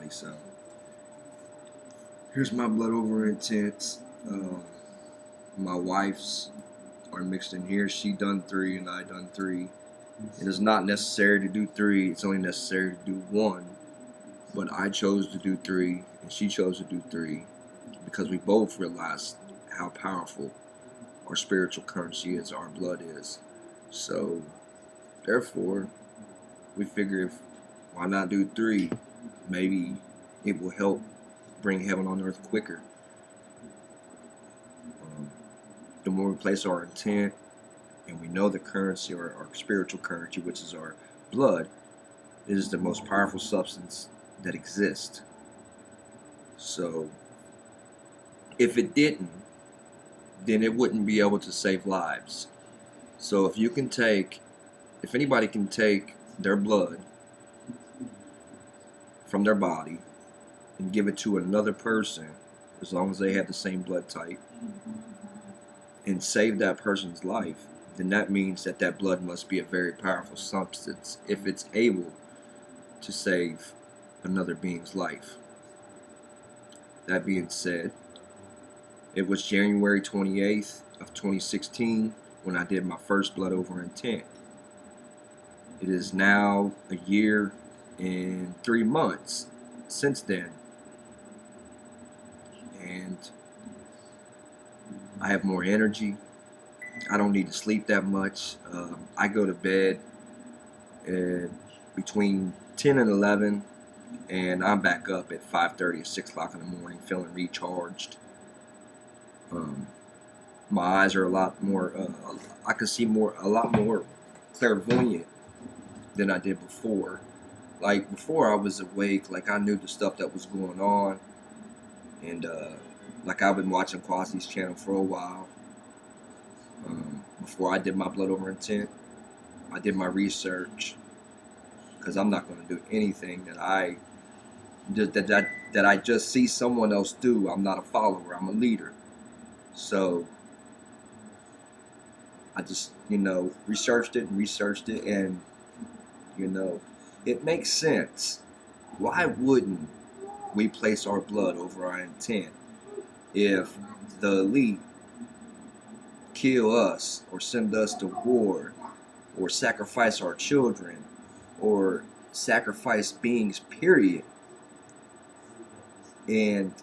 everybody. So here's my blood over intents. My wife's are mixed in here. She done 3 and I done 3. It is not necessary to do 3. It's only necessary to do 1. But I chose to do 3 and she chose to do 3 because we both realized how powerful our spiritual currency is, our blood is. So therefore, we figure why not do 3? Maybe it will help bring heaven on earth quicker. The more we place our intent, and we know the currency, or our spiritual currency, which is our blood, is the most powerful substance that exists. So if it didn't, then it wouldn't be able to save lives. So if anybody can take their blood from their body and give it to another person, as long as they have the same blood type, and save that person's life, then that means that that blood must be a very powerful substance if it's able to save another being's life. That being said, it was January 28th of 2016 when I did my first blood over intent. It is now a year and 3 months since then, and I have more energy. I don't need to sleep that much. I go to bed between 10 and 11, and I'm back up at 5:30 or 6 o'clock in the morning feeling recharged. My eyes are a lot more, I can see a lot more clairvoyant than I did before. Like before, I was awake, like I knew the stuff that was going on, and like I've been watching Quasi's channel for a while. Before I did my blood over intent, I did my research, because I'm not going to do anything that I just see someone else do. I'm not a follower, I'm a leader. So I just, researched it, and, it makes sense. Why wouldn't we place our blood over our intent if the elite kill us, or send us to war, or sacrifice our children, or sacrifice beings, period, and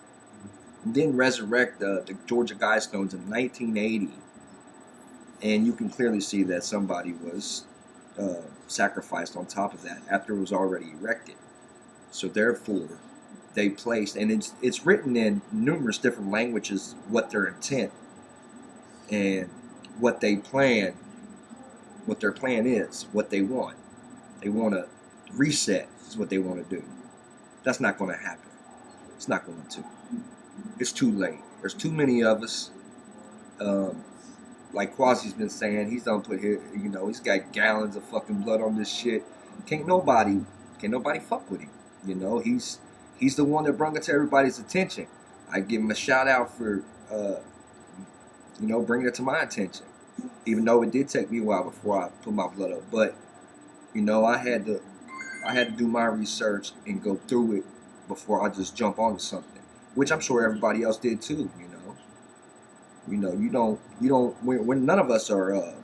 then resurrect the Georgia Guidestones in 1980, and you can clearly see that somebody was sacrificed on top of that after it was already erected. So therefore, they placed, and it's written in numerous different languages what their intent and what they plan, what their plan is, what they want. They want to reset is what they want to do. That's not going to happen. It's not going to. It's too late. There's too many of us. Like Quasi's been saying, he's done put here, he's got gallons of fucking blood on this shit. Can't nobody fuck with him. He's the one that brought it to everybody's attention. I give him a shout out for bringing it to my attention, even though it did take me a while before I put my blood up. But I had to do my research and go through it before I just jump onto something, which I'm sure everybody else did too. When none of us are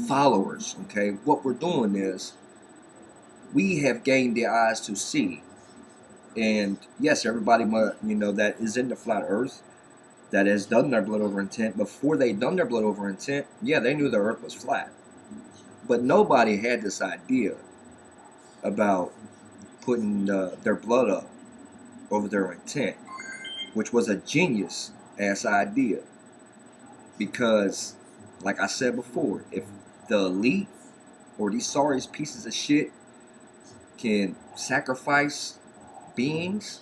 followers. Okay, what we're doing is we have gained the eyes to see, and yes, everybody that is in the flat Earth, that has done their blood over intent, before they done their blood over intent, yeah, they knew the earth was flat. But nobody had this idea about putting their blood up over their intent, which was a genius ass idea. Because, like I said before, if the elite or these sorry pieces of shit can sacrifice beings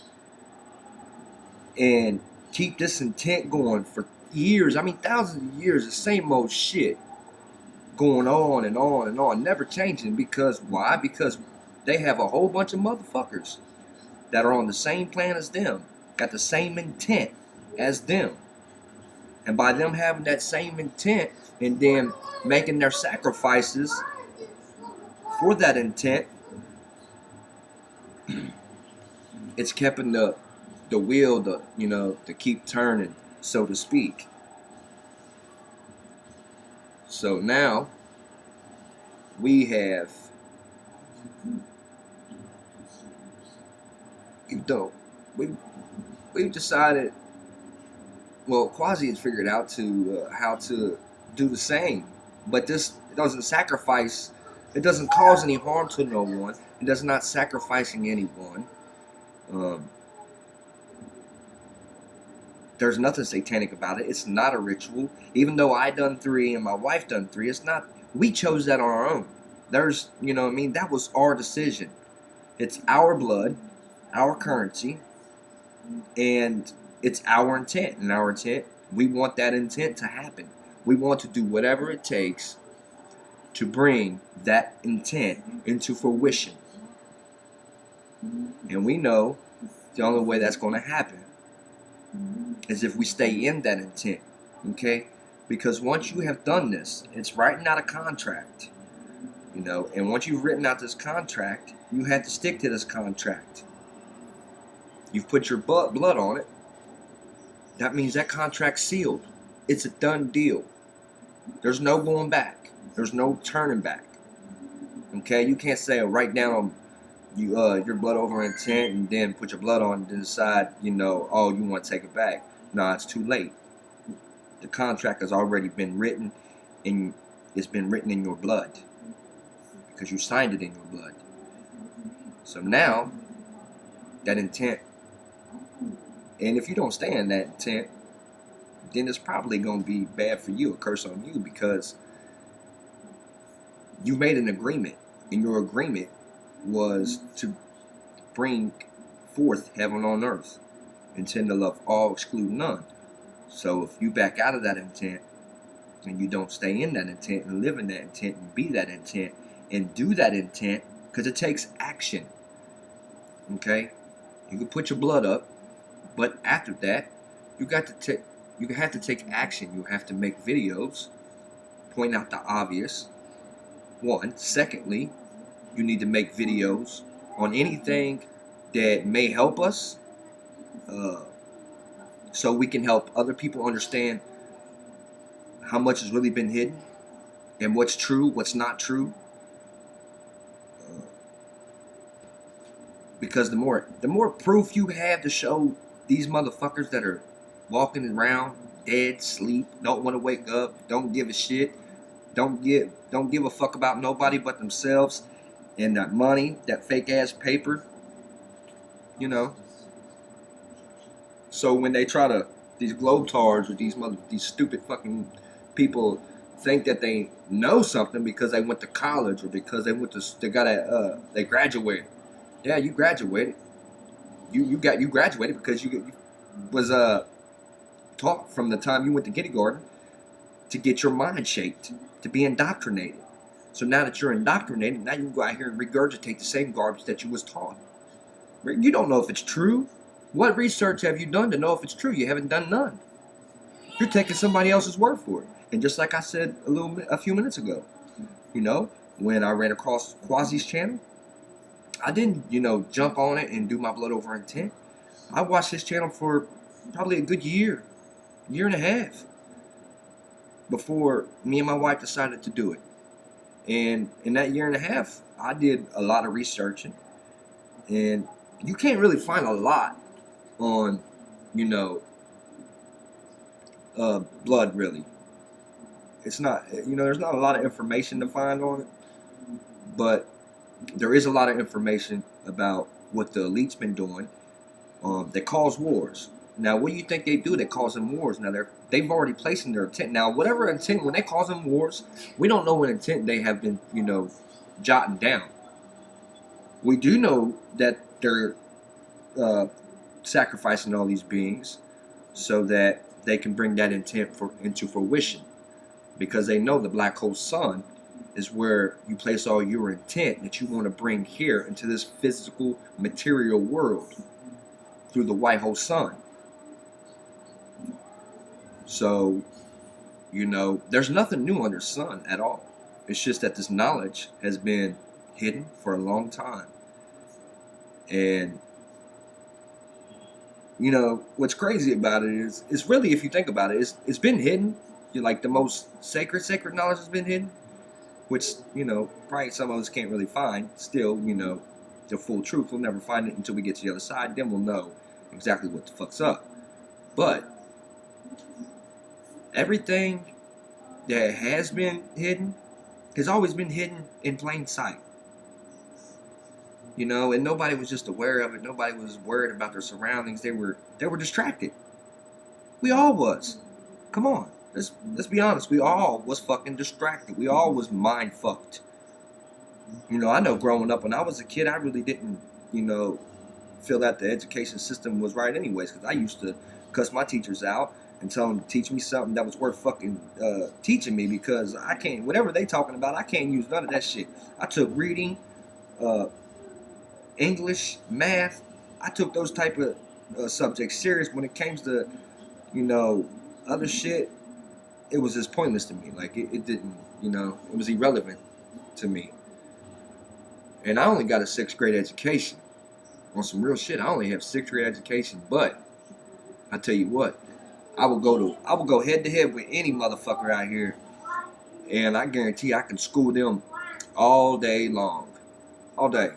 and keep this intent going for years, thousands of years, the same old shit going on and on and on, never changing. Because why? Because they have a whole bunch of motherfuckers that are on the same plan as them, got the same intent as them. And by them having that same intent and then making their sacrifices for that intent, it's keeping the wheel to keep turning, so to speak. So now we have, we we've decided, well, Quasi has figured out to how to do the same, but this doesn't sacrifice. It doesn't cause any harm to no one. It does not sacrificing anyone. Um, there's nothing satanic about it. It's not a ritual. Even though I done 3 and my wife done 3, it's not. We chose that on our own. There's, what I mean. That was our decision. It's our blood, our currency, and it's our intent. And our intent, we want that intent to happen. We want to do whatever it takes to bring that intent into fruition. And we know the only way that's going to happen is if we stay in that intent. Okay? Because once you have done this, it's writing out a contract. And once you've written out this contract, you have to stick to this contract. You've put your blood on it. That means that contract's sealed. It's a done deal. There's no going back. There's no turning back. Okay? You can't say, write down your blood over intent and then put your blood on and decide, oh, you want to take it back. No, it's too late. The contract has already been written, and it's been written in your blood because you signed it in your blood. So now, that intent, and if you don't stay in that intent, then it's probably going to be bad for you, a curse on you, because you made an agreement, and your agreement was to bring forth heaven on earth, intend to love all, exclude none. So if you back out of that intent, and you don't stay in that intent, and live in that intent, and be that intent, and do that intent, because it takes action. Okay? You can put your blood up, but after that, you have to take action. You have to make videos, point out the obvious. One. Secondly, you need to make videos on anything that may help us, so we can help other people understand how much has really been hidden and what's true, what's not true. Because the more proof you have to show these motherfuckers that are walking around dead, sleep, don't want to wake up, don't give a shit, don't give a fuck about nobody but themselves and that money, that fake ass paper, So when they try to, these globetards or these stupid fucking people think that they know something because they went to college or because they graduated. Yeah, you graduated. You graduated because you was taught from the time you went to kindergarten to get your mind shaped, to be indoctrinated. So now that you're indoctrinated, now you can go out here and regurgitate the same garbage that you was taught. You don't know if it's true. What research have you done to know if it's true? You haven't done none. You're taking somebody else's word for it. And just like I said a few minutes ago, when I ran across Quasi's channel, I didn't, jump on it and do my blood over intent. I watched his channel for probably a good year and a half before me and my wife decided to do it. And in that year and a half, I did a lot of researching. And you can't really find a lot on, blood, really. It's not, there's not a lot of information to find on it. But there is a lot of information about what the elite's been doing. They cause wars. Now, what do you think they do? They cause them wars. Now, they've already placed in their intent. Now, whatever intent, when they cause them wars, we don't know what intent they have been, jotting down. We do know that they're sacrificing all these beings so that they can bring that intent into fruition. Because they know the black hole sun is where you place all your intent that you want to bring here into this physical material world through the white hole sun. So, there's nothing new under the sun at all. It's just that this knowledge has been hidden for a long time. And You know, what's crazy about it is, it's really, if you think about it, it's been hidden. You're like the most sacred knowledge has been hidden, which, you know, probably some of us can't really find. Still, you know, the full truth, we'll never find it until we get to the other side. Then we'll know exactly what the fuck's up. But everything that has been hidden has always been hidden in plain sight. You know, and nobody was just aware of it. Nobody was worried about their surroundings. They were distracted. We all was. Come on. Let's be honest. We all was fucking distracted. We all was mind fucked. You know, I know growing up when I was a kid, I really didn't, you know, feel that the education system was right anyways, because I used to cuss my teachers out and tell them to teach me something that was worth fucking teaching me, because I can't, whatever they talking about, I can't use none of that shit. I took reading, English, math. I took those type of subjects serious. When it came to, you know, other shit, it was just pointless to me. Like, it didn't, you know, it was irrelevant to me. And I only got a 6th grade education. On some real shit, I only have 6th grade education. But I tell you what, I will go head to head with any motherfucker out here, and I guarantee I can school them all day long, all day.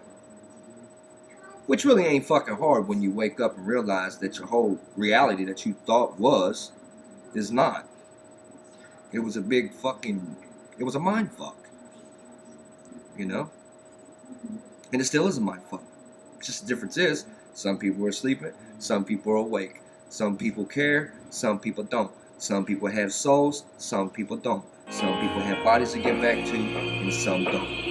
Which really ain't fucking hard when you wake up and realize that your whole reality that you thought was is not. It was a big fucking, it was a mind fuck. You know? And it still is a mind fuck. Just the difference is, some people are sleeping, some people are awake. Some people care, some people don't. Some people have souls, some people don't. Some people have bodies to get back to, and some don't.